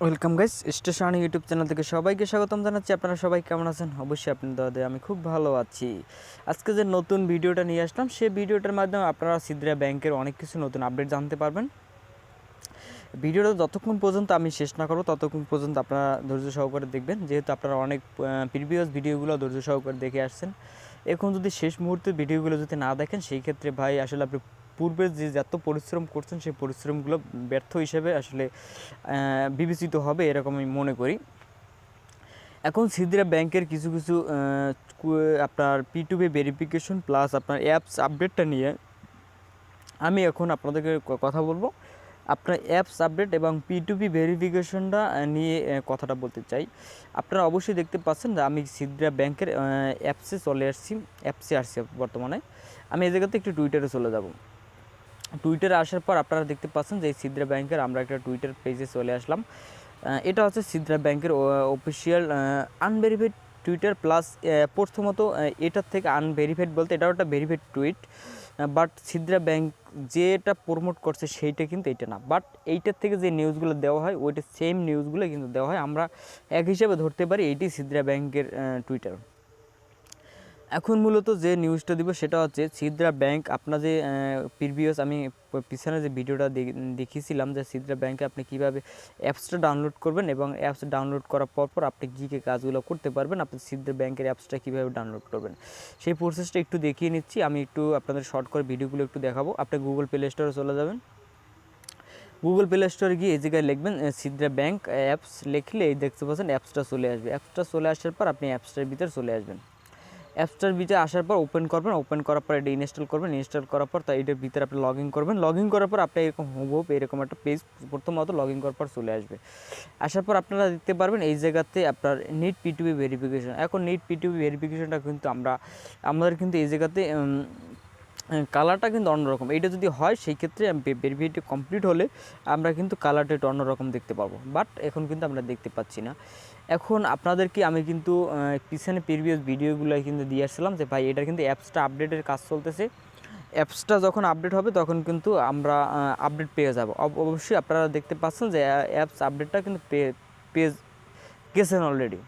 Welcome guys, station YouTube channel থেকে সবাইকে স্বাগতম জানাচ্ছি। আপনারা সবাই কেমন আছেন? অবশ্যই আপনাদের দোয়াতে আমি খুব ভালো আছি। আজকে যে নতুন ভিডিওটা নিয়ে আসলাম, সেই ভিডিওটার মাধ্যমে আপনারা সিদ্রা ব্যাংকের অনেক কিছু নতুন আপডেট জানতে পারবেন। ভিডিওটা যতক্ষণ পর্যন্ত আমি শেষ না করবো ততক্ষণ পর্যন্ত আপনারা ধৈর্য সহকারে দেখবেন, যেহেতু আপনারা অনেক প্রিভিয়াস ভিডিওগুলো ধৈর্য সহকারে দেখে আসছেন। এখন যদি শেষ মুহূর্তে ভিডিওগুলো যদি না দেখেন, সেই ক্ষেত্রে ভাই আসলে আপনি পূর্বে যে যত পরিশ্রম করছেন সেই পরিশ্রমগুলো ব্যর্থ হিসেবে আসলে বিবেচিত হবে, এরকম আমি মনে করি। এখন সিদ্রা ব্যাংকের কিছু কিছু আপনার P2P ভেরিফিকেশন প্লাস আপনার অ্যাপস আপডেটটা নিয়ে আমি এখন আপনাদেরকে কথা বলবো। আপনার অ্যাপস আপডেট এবং P2P ভেরিফিকেশনটা নিয়ে কথাটা বলতে চাই। আপনারা অবশ্যই দেখতে পাচ্ছেন যে আমি সিদ্রা ব্যাংকের অ্যাপসে চলে আসছি, বর্তমানে। আমি এই জায়গাতে একটু টুইটারে চলে যাব। টুইটারে আসার পর আপনারা দেখতে পাচ্ছেন যে সিদ্রা ব্যাংকের আমরা একটা টুইটার পেজে চলে আসলাম। এটা হচ্ছে সিদ্রা ব্যাংকের অফিসিয়াল আনভেরিফাইড টুইটার প্লাস প্রথমত এটার থেকে আনভেরিফাইড বলতে এটাও একটা ভেরিফাইড টুইট, বাট সিদ্রা ব্যাংক যেটা প্রমোট করছে সেইটা কিন্তু এটা না। বাট এইটার থেকে যে নিউজগুলো দেওয়া হয় ওইটা সেম নিউজগুলো কিন্তু দেওয়া হয়, আমরা এক হিসাবে ধরতে পারি এইটি সিদ্রা ব্যাংকের টুইটার। এখন মূলত যে নিউজটা দিব সেটা হচ্ছে সিদ্রা ব্যাংক। আপনার যে প্রিভিয়াস আমি পিছনে যে ভিডিওটা দেখিয়েছিলাম যে সিদ্রা ব্যাংকে আপনি কীভাবে অ্যাপসটা ডাউনলোড করবেন এবং অ্যাপস ডাউনলোড করার পর আপনি কী কী কাজগুলো করতে পারবেন, আপনি সিদ্রা ব্যাংকের অ্যাপসটা কীভাবে ডাউনলোড করবেন সেই প্রসেসটা একটু দেখিয়ে নিচ্ছি। আমি একটু আপনাদের শর্ট করে ভিডিওগুলো একটু দেখাবো। আপনি গুগল প্লে স্টোরে চলে যাবেন। গুগল প্লে স্টোরে গিয়ে এই জায়গায় লিখবেন সিদ্রা ব্যাংক অ্যাপস, লিখলে এই দেখতে পাচ্ছেন অ্যাপসটা চলে আসবে। অ্যাপসটা চলে আসার পর আপনি অ্যাপসটার ভিতরে চলে আসবেন। অ্যাপসটার ভিতরে আসার পর ওপেন করবেন, ওপেন করার পর এটা ইনস্টল করবেন। ইনস্টল করার পর তাই এটার ভিতরে আপনি লগ ইন করবেন। লগ ইন করার পর আপনি এরকম হুবহুব এরকম একটা পেজ প্রথমত লগ ইন করার পর চলে আসবে। আসার পর আপনারা দেখতে পারবেন এই জায়গাতে আপনার নিট P2P ভেরিফিকেশন। এখন নিট P2P ভেরিফিকেশনটা কিন্তু আমাদের কিন্তু এই জায়গাতে কালারটা কিন্তু অন্যরকম। এইটা যদি হয় সেই ক্ষেত্রে ভেরিফিকেশন কমপ্লিট হলে আমরা কিন্তু কালারটা একটু অন্যরকম দেখতে পাবো, বাট এখন কিন্তু আমরা দেখতে পাচ্ছি না। এখন আপনাদেরকে আমি কিন্তু পিছনে প্রিভিয়াস ভিডিওগুলো কিন্তু দিয়ে আসছিলাম যে ভাই এটা কিন্তু অ্যাপসটা আপডেটের কাজ চলতেছে। অ্যাপসটা যখন আপডেট হবে তখন কিন্তু আমরা আপডেট পেয়ে যাব। অবশ্যই আপনারা দেখতে পাচ্ছেন যে অ্যাপস আপডেটটা কিন্তু পেয়ে গেছেন অলরেডি।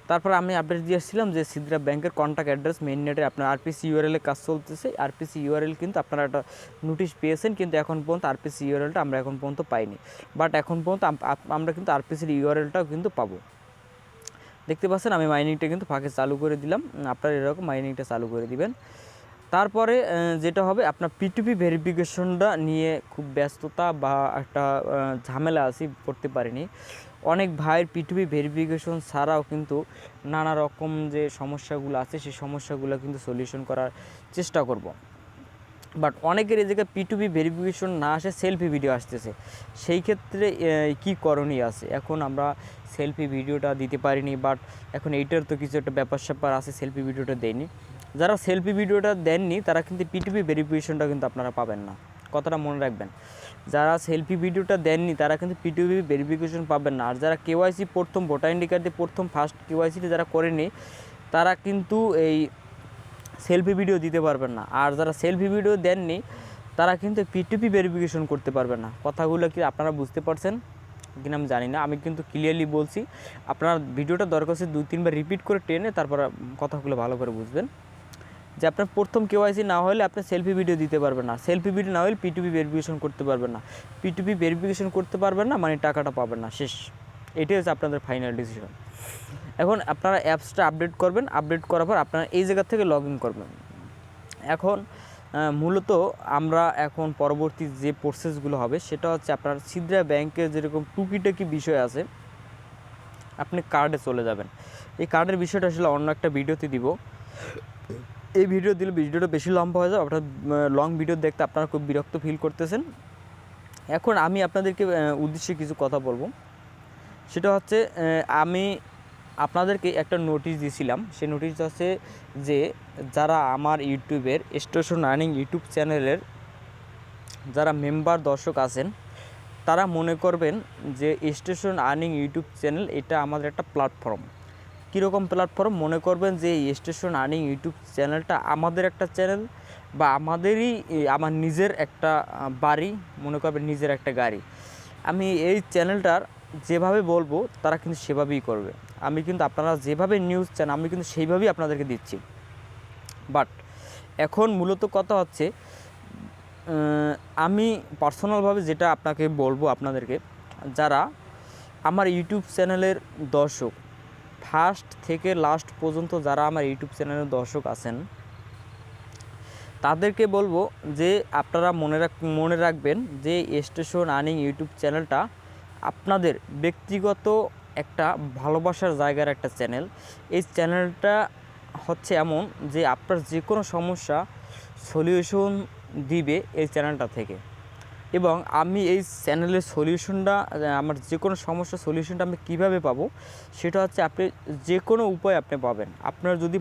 তারপর আমি আপডেট দিয়ে আসছিলাম যে সিদ্রা ব্যাংকের কন্ট্যাক্ট অ্যাড্রেস মেইন নেটে আপনার আরপিসি ইউআরএল এর কাজ চলতেছে। আরপিসি ইউআরএল কিন্তু আপনারা একটা নোটিশ পেয়েছেন, কিন্তু এখন পর্যন্ত আরপিসি ইউআরএলটা আমরা এখন পর্যন্ত পাইনি। বাট এখন পর্যন্ত আমরা কিন্তু আরপিসির ইউআরএলটাও কিন্তু পাবো। দেখতে পাচ্ছেন আমি মাইনিংটা কিন্তু ফাঁকে চালু করে দিলাম, আপনারা এরকম মাইনিংটা চালু করে দিবেন। তারপরে যেটা হবে আপনার P2P ভেরিফিকেশনটা নিয়ে খুব ব্যস্ততা বা একটা ঝামেলা আছি, করতে পারিনি। অনেক ভাইয়ের P2P ভেরিফিকেশন ছাড়াও কিন্তু নানা রকম যে সমস্যাগুলো আছে সেই সমস্যাগুলো কিন্তু সলিউশন করার চেষ্টা করব। বাট অনেকের এই জায়গায় P2P ভেরিফিকেশন না আসে, সেলফি ভিডিও আসতেছে। সেই ক্ষেত্রে কি করণীয় আছে? এখন আমরা সেলফি ভিডিওটা দিতে পারিনি, বাট এখন এইটার তো কিছু একটা ব্যাপার স্যাপার আছে, সেলফি ভিডিওটা দেয়নি। যারা সেলফি ভিডিওটা দেননি তারা কিন্তু P2P ভেরিফিকেশনটা কিন্তু আপনারা পাবেন না, কথাটা মনে রাখবেন। যারা সেলফি ভিডিওটা দেননি তারা কিন্তু P2P ভেরিফিকেশন পাবেন না। আর যারা কেওয়াইসি প্রথম ভোটার আইডি কার্ড দিয়ে প্রথম ফার্স্ট কেওয়াইসিটি যারা করেনি তারা কিন্তু এই সেলফি ভিডিও দিতে পারবেন না। আর যারা সেলফি ভিডিও দেননি তারা কিন্তু P2P ভেরিফিকেশন করতে পারবেন না। কথাগুলো কি আপনারা বুঝতে পারছেন কিনা আমি জানি না, আমি কিন্তু ক্লিয়ারলি বলছি। আপনার ভিডিওটা দরকার হচ্ছে 2-3 বার রিপিট করে টেনে তারপর কথাগুলো ভালো করে বুঝবেন যে আপনার প্রথম কেওয়াইসি না হলে আপনি সেলফি ভিডিও দিতে পারবেন না, সেলফি ভিডিও না হলে P2P ভেরিফিকেশন করতে পারবেন না, P2P ভেরিফিকেশন করতে পারবেন না মানে টাকাটা পাবেন না, শেষ। এটাই হচ্ছে আপনাদের ফাইনাল ডিসিশন। এখন আপনারা অ্যাপসটা আপডেট করবেন, আপডেট করার পর আপনারা এই জায়গা থেকে লগ ইন করবেন। এখন মূলত আমরা এখন পরবর্তী যে প্রসেসগুলো হবে সেটা হচ্ছে আপনার সিদ্রা ব্যাংকের যেরকম টুকিটাকি বিষয় আছে, আপনি কার্ডে চলে যাবেন। এই কার্ডের বিষয়টা আসলে অন্য একটা ভিডিওতে দিব। এই ভিডিও দিলে ভিডিওটা বেশি লম্বা হয়ে যাবে, আপনার লং ভিডিও দেখতে আপনারা খুব বিরক্ত ফিল করতেছেন। এখন আমি আপনাদেরকে উদ্দেশ্যে কিছু কথা বলবো। সেটা হচ্ছে আমি আপনাদেরকে একটা নোটিশ দিয়েছিলাম, সেই নোটিশটা হচ্ছে যে যারা আমার ইউটিউবের স্টেশন আর্নিং ইউটিউব চ্যানেলের যারা মেম্বার দর্শক আছেন তারা মনে করবেন যে স্টেশন আর্নিং ইউটিউব চ্যানেল এটা আমাদের একটা প্ল্যাটফর্ম। কীরকম প্ল্যাটফর্ম? মনে করবেন যে স্টেশন আর্নিং ইউটিউব চ্যানেলটা আমাদের একটা চ্যানেল বা আমার নিজের একটা বাড়ি, মনে করবেন নিজের একটা গাড়ি। আমি এই চ্যানেলটার যেভাবে বলবো তারা কিন্তু সেভাবেই করবে। আমি কিন্তু আপনারা যেভাবে নিউজ চান আমি কিন্তু সেইভাবেই আপনাদেরকে দিচ্ছি। বাট এখন মূলত কথা হচ্ছে আমি পার্সোনালভাবে যেটা আপনাকে বলবো, আপনাদেরকে যারা আমার ইউটিউব চ্যানেলের দর্শক, ফার্স্ট থেকে লাস্ট পর্যন্ত যারা আমার ইউটিউব চ্যানেলের দর্শক আছেন, তাদেরকে বলবো যে আপনারা মনে রাখবেন যে স্টেশন আর্নিং ইউটিউব চ্যানেলটা আপনাদের ব্যক্তিগত একটা ভালোবাসার জায়গার একটা চ্যানেল। এই চ্যানেলটা হচ্ছে এমন যে আপনার যে কোনো সমস্যা সলিউশন দিবে এই চ্যানেলটা থেকে। এবং আমি এই চ্যানেলের সলিউশনটা, আমার যে কোনো সমস্যার সলিউশনটা আমি কীভাবে পাবো, সেটা হচ্ছে আপনি যে কোনো উপায় আপনি পাবেন। আপনার যদি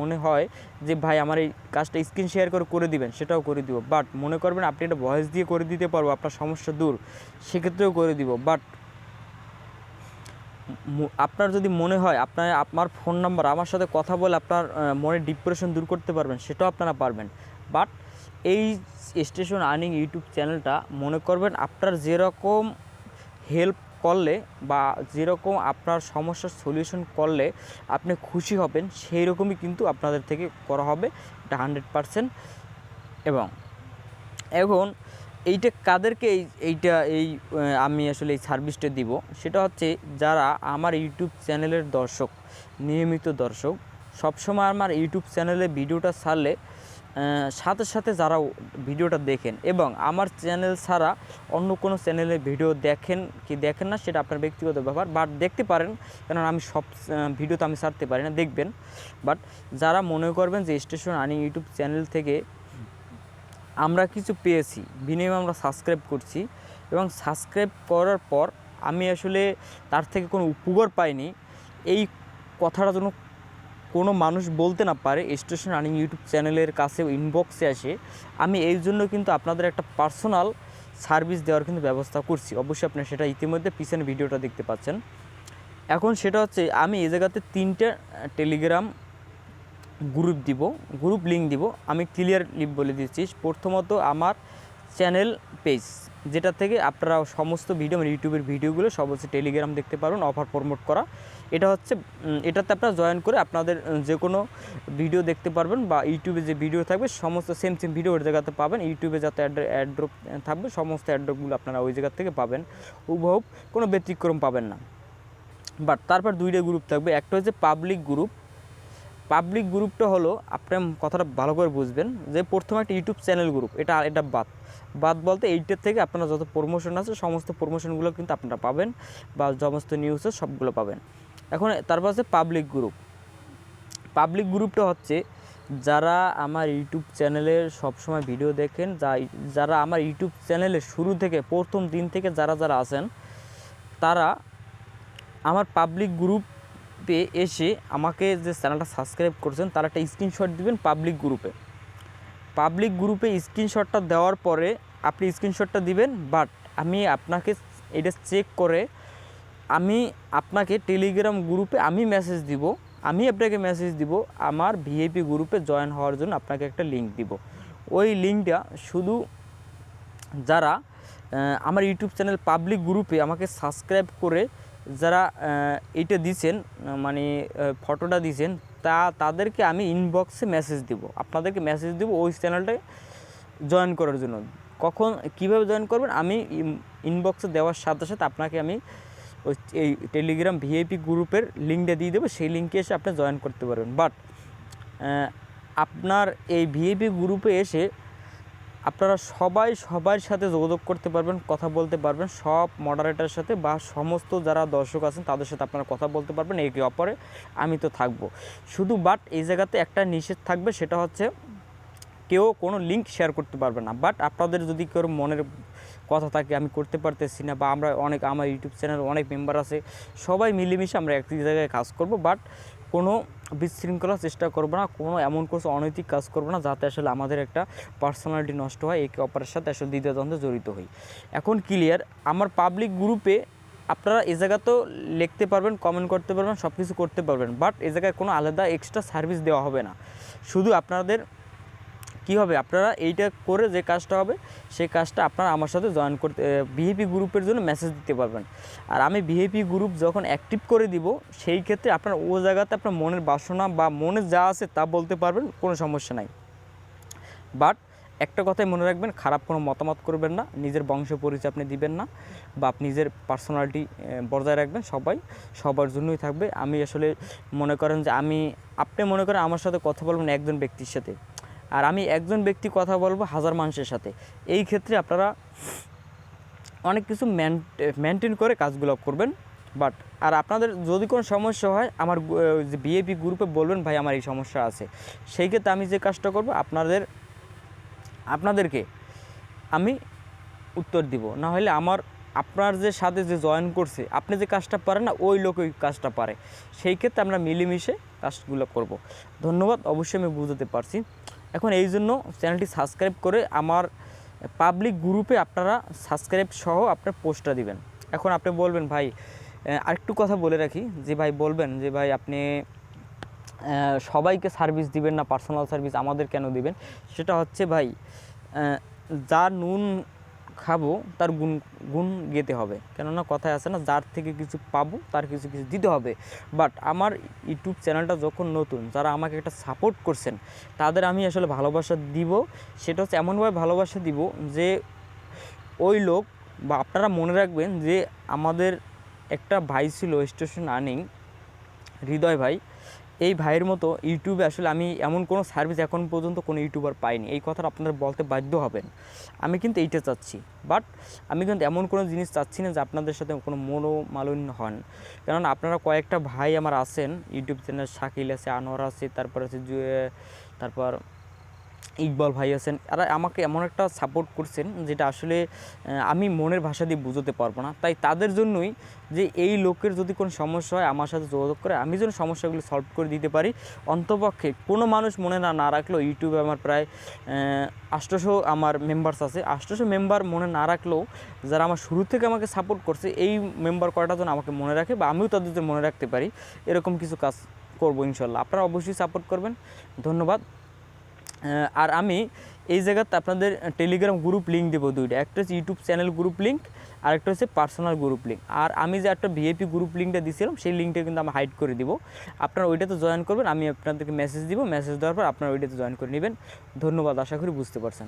মনে হয় যে ভাই আমার এই কাজটা স্ক্রিন শেয়ার করে দিবেন, সেটাও করে দিব। বাট মনে করবেন আপনি এটা ভয়েস দিয়ে করে দিতে পারবো, আপনার সমস্যা দূর, সেক্ষেত্রেও করে দিব। বাট আপনার যদি মনে হয় আপনার ফোন নাম্বার আমার সাথে কথা বলে আপনার মনের ডিপ্রেশন দূর করতে পারবেন, সেটাও আপনারা পারবেন। বাট এই স্টেশন আর্নিং ইউটিউব চ্যানেলটা মনে করবেন আপনার যেরকম হেল্প করলে বা যেরকম আপনার সমস্যার সলিউশন করলে আপনি খুশি হবেন, সেই রকমই কিন্তু আপনাদের থেকে করা হবে, এটা 100%। এবং এখন এইটা কাদেরকে আমি আসলে এই সার্ভিসটা দিব, সেটা হচ্ছে যারা আমার ইউটিউব চ্যানেলের দর্শক, নিয়মিত দর্শক, সবসময় আমার ইউটিউব চ্যানেলে ভিডিওটা ছাড়লে সাথে সাথে যারা ভিডিওটা দেখেন এবং আমার চ্যানেল ছাড়া অন্য কোনো চ্যানেলে ভিডিও দেখেন কি দেখেন না সেটা আপনার ব্যক্তিগত ব্যাপার, বাট দেখতে পারেন, কারণ আমি সব ভিডিও তো আমি ছাড়তে পারি না, দেখবেন। বাট যারা মনে করবেন যে স্টেশন আর্নিং ইউটিউব চ্যানেল থেকে আমরা কিছু পেয়েছি, বিনিময়ে আমরা সাবস্ক্রাইব করছি এবং সাবস্ক্রাইব করার পর আমি আসলে তার থেকে কোনো উপকার পাইনি, এই কথাটা যেন কোনো মানুষ বলতে না পারে স্টেশন আর্নিং ইউটিউব চ্যানেলের কাছে ইনবক্সে আসে, আমি এই জন্য কিন্তু আপনাদের একটা পার্সোনাল সার্ভিস দেওয়ার কিন্তু ব্যবস্থা করছি। অবশ্যই আপনারা সেটা ইতিমধ্যে পিছনে ভিডিওটা দেখতে পাচ্ছেন। এখন সেটা হচ্ছে আমি এই জায়গাতে 3টে টেলিগ্রাম গ্রুপ লিঙ্ক দিব। আমি ক্লিয়ারলি বলে দিচ্ছি, প্রথমত আমার চ্যানেল পেজ, যেটা থেকে আপনারা সমস্ত ভিডিও, ইউটিউবের ভিডিওগুলো সব হচ্ছে টেলিগ্রাম দেখতে পারবেন, অফার প্রমোট করা। এটা হচ্ছে এটাতে আপনারা জয়েন করে আপনাদের যে কোনো ভিডিও দেখতে পারবেন, বা ইউটিউবে যে ভিডিও থাকবে সমস্ত সেম ভিডিও ওই জায়গাতে পাবেন। ইউটিউবে যাতে অ্যাড্রপ থাকবে সমস্ত অ্যাড্রপগুলো আপনারা ওই জায়গা থেকে পাবেন, হুবহু কোনো ব্যতিক্রম পাবেন না। বাট তারপর 2টে গ্রুপ থাকবে, একটা হচ্ছে পাবলিক গ্রুপ। পাবলিক গ্রুপটা হলো, আপনার কথাটা ভালো করে বুঝবেন, যে প্রথমে একটা ইউটিউব চ্যানেল গ্রুপ, এটা বাদ বলতে এইটার থেকে আপনারা যত প্রমোশন আছে সমস্ত প্রমোশনগুলো কিন্তু আপনারা পাবেন, বা সমস্ত নিউজে সবগুলো পাবেন। এখন তারপর আছে পাবলিক গ্রুপ। পাবলিক গ্রুপটা হচ্ছে যারা আমার ইউটিউব চ্যানেলের সবসময় ভিডিও দেখেন, যারা আমার ইউটিউব চ্যানেলের শুরু থেকে প্রথম দিন থেকে যারা আছেন, তারা আমার পাবলিক গ্রুপে এসে আমাকে যে চ্যানেলটা সাবস্ক্রাইব করছেন তারা একটা স্ক্রিনশট দিবেন পাবলিক গ্রুপে স্ক্রিনশটটা দেওয়ার পরে আপনি স্ক্রিনশটটা দিবেন। বাট আমি আপনাকে এটা চেক করে আমি আপনাকে টেলিগ্রাম গ্রুপে আমি আপনাকে মেসেজ দিব, আমার ভিআইপি গ্রুপে জয়েন হওয়ার জন্য আপনাকে একটা লিঙ্ক দিব। ওই লিঙ্কটা শুধু যারা আমার ইউটিউব চ্যানেল পাবলিক গ্রুপে আমাকে সাবস্ক্রাইব করে যারা এইটা দিয়েছেন, মানে ফটোটা দিয়েছেন, তাদেরকে আমি ইনবক্সে মেসেজ দিব, আপনাদেরকে মেসেজ দিব ওই চ্যানেলটায় জয়েন করার জন্য। কীভাবে জয়েন করবেন, আমি ইনবক্সে দেওয়ার সাথে সাথে আপনাকে আমি ওই এই টেলিগ্রাম ভিআইপি গ্রুপের লিঙ্কটা দিয়ে দেবো, সেই লিঙ্কে এসে আপনি জয়েন করতে পারবেন। বাট আপনার এই ভিআইপি গ্রুপে এসে আপনারা সবার সাথে যোগাযোগ করতে পারবেন, কথা বলতে পারবেন, সব মডারেটারের সাথে বা সমস্ত যারা দর্শক আছেন তাদের সাথে আপনারা কথা বলতে পারবেন, একে অপরে আমি তো থাকবো শুধু। বাট এই জায়গাতে একটা নিষেধ থাকবে, সেটা হচ্ছে কেউ কোনো লিঙ্ক শেয়ার করতে পারবে না। বাট আপনাদের যদি কেউ মনের কথা থাকে আমি করতে পারতেছি না, বা আমার ইউটিউব চ্যানেলে অনেক মেম্বার আছে, সবাই মিলেমিশে আমরা একই জায়গায় কাজ করব, বাট কোনো বিশৃঙ্খলার চেষ্টা করবো না, কোনো এমন কিছু অনৈতিক কাজ করবো না যাতে আসলে আমাদের একটা পার্সোনালিটি নষ্ট হয়, একে অপরের সাথে আসলে দ্বিধাদ্বন্দ্বে জড়িত হই। এখন ক্লিয়ার, আমার পাবলিক গ্রুপে আপনারা এ জায়গাতেও লিখতে পারবেন, কমেন্ট করতে পারবেন, সব কিছু করতে পারবেন, বাট এ জায়গায় কোনো আলাদা এক্সট্রা সার্ভিস দেওয়া হবে না। শুধু আপনাদের কী হবে, আপনারা এইটা করে যে কাজটা হবে সেই কাজটা আপনারা আমার সাথে জয়েন করতে ভিআইপি গ্রুপের জন্য মেসেজ দিতে পারবেন। আর আমি ভিআইপি গ্রুপ যখন অ্যাক্টিভ করে দিব সেই ক্ষেত্রে আপনার ও জায়গাতে আপনার মনের বাসনা বা মনে যা আছে তা বলতে পারবেন, কোনো সমস্যা নাই। বাট একটা কথাই মনে রাখবেন, খারাপ কোনো মতামত করবেন না, নিজের বংশ পরিচয় আপনি দিবেন না, বা আপনি নিজের পার্সোনালিটি বজায় রাখবেন। সবার জন্যই থাকবে। আমি আসলে মনে করেন যে আপনি মনে করেন আমার সাথে কথা বলবেন একজন ব্যক্তির সাথে, আর আমি একজন ব্যক্তি কথা বলবো হাজার মানুষের সাথে। এই ক্ষেত্রে আপনারা অনেক কিছু মেনটেন করে কাজগুলো করবেন। বাট আর আপনাদের যদি কোনো সমস্যা হয় আমার যে ভিআইপি গ্রুপে বলবেন ভাই আমার এই সমস্যা আছে, সেই ক্ষেত্রে আমি যে কাজটা করবো আপনাদেরকে আমি উত্তর দিব। না হলে আপনার যে সাথে যে জয়েন করছে, আপনি যে কাজটা পারেন না ওই লোক ওই কাজটা পারে, সেই ক্ষেত্রে আমরা মিলেমিশে কাজগুলো করব। ধন্যবাদ, অবশ্যই আমি বুঝতে পারছি। এখন এই জন্য চ্যানেলটি সাবস্ক্রাইব করে আমার পাবলিক গ্রুপে আপনারা সাবস্ক্রাইব সহ আপনার পোস্টটা দিবেন। এখন আপনি বলবেন ভাই, আরেকটু কথা বলে রাখি যে ভাই বলবেন যে ভাই আপনি সবাইকে সার্ভিস দিবেন না, পার্সোনাল সার্ভিস আমাদের কেন দিবেন? সেটা হচ্ছে ভাই, যার নুন খাবো তার গুণ গেতে হবে, কেননা কথায় আছে না, যার থেকে কিছু পাবো তার কিছু দিতে হবে। বাট আমার ইউটিউব চ্যানেলটা যখন নতুন, যারা আমাকে একটা সাপোর্ট করছেন তাদের আমি আসলে ভালোবাসা দিব। সেটা হচ্ছে এমনভাবে ভালোবাসা দিব যে ওই লোক, বা আপনারা মনে রাখবেন যে আমাদের একটা ভাই ছিল স্টেশন আর্নিং, হৃদয় ভাই। এই ভাইয়ের মতো ইউটিউবে আসলে আমি এমন কোনো সার্ভিস এখন পর্যন্ত কোনো ইউটিউবার পাইনি। এই কথাটা আপনারা বলতে বাধ্য হবেন। আমি কিন্তু এইটা চাচ্ছি, বাট আমি কিন্তু এমন কোনো জিনিস চাচ্ছি না যে আপনাদের সাথে কোনো মনোমালিন্য হন। কারণ আপনারা কয়েকটা ভাই আমার আছেন ইউটিউব চ্যানেল, শাকিল আছে, আনোয়ার আছে, তারপর আছে তারপর ইকবাল ভাই আছেন। এরা আমাকে এমন একটা সাপোর্ট করছেন যেটা আসলে আমি মনের ভাষা দিয়ে বুঝতে পারবো না। তাই তাদের জন্যই যে এই লোকের যদি কোনো সমস্যা হয় আমার সাথে যোগাযোগ করে আমি যেন সমস্যাগুলো সলভ করে দিতে পারি। অন্তপক্ষে কোনো মানুষ মনে না রাখলেও, ইউটিউবে আমার প্রায় 800 আমার মেম্বার্স আছে, 800 মেম্বার মনে না রাখলেও যারা আমার শুরু থেকে আমাকে সাপোর্ট করছে এই মেম্বার কয়টা জন আমাকে মনে রাখে, বা আমিও তাদের মনে রাখতে পারি, এরকম কিছু কাজ করবো ইনশাল্লাহ। আপনারা অবশ্যই সাপোর্ট করবেন। ধন্যবাদ। আর আমি এই জায়গাতে আপনাদের টেলিগ্রাম গ্রুপ লিঙ্ক দেবো দুইটা, একটা হচ্ছে ইউটিউব চ্যানেল গ্রুপ লিঙ্ক, আর একটা হচ্ছে পার্সোনাল গ্রুপ লিঙ্ক। আর আমি যে একটা ভিআইপি গ্রুপ লিঙ্কটা দিয়েছিলাম সেই লিঙ্কটা কিন্তু আমি হাইড করে দিব। আপনারা ওইটাতে জয়েন করবেন, আমি আপনাদেরকে মেসেজ দিব, মেসেজ দেওয়ার পর আপনারা ওইটাতে জয়েন করে নেবেন। ধন্যবাদ, আশা করি বুঝতে পারছেন।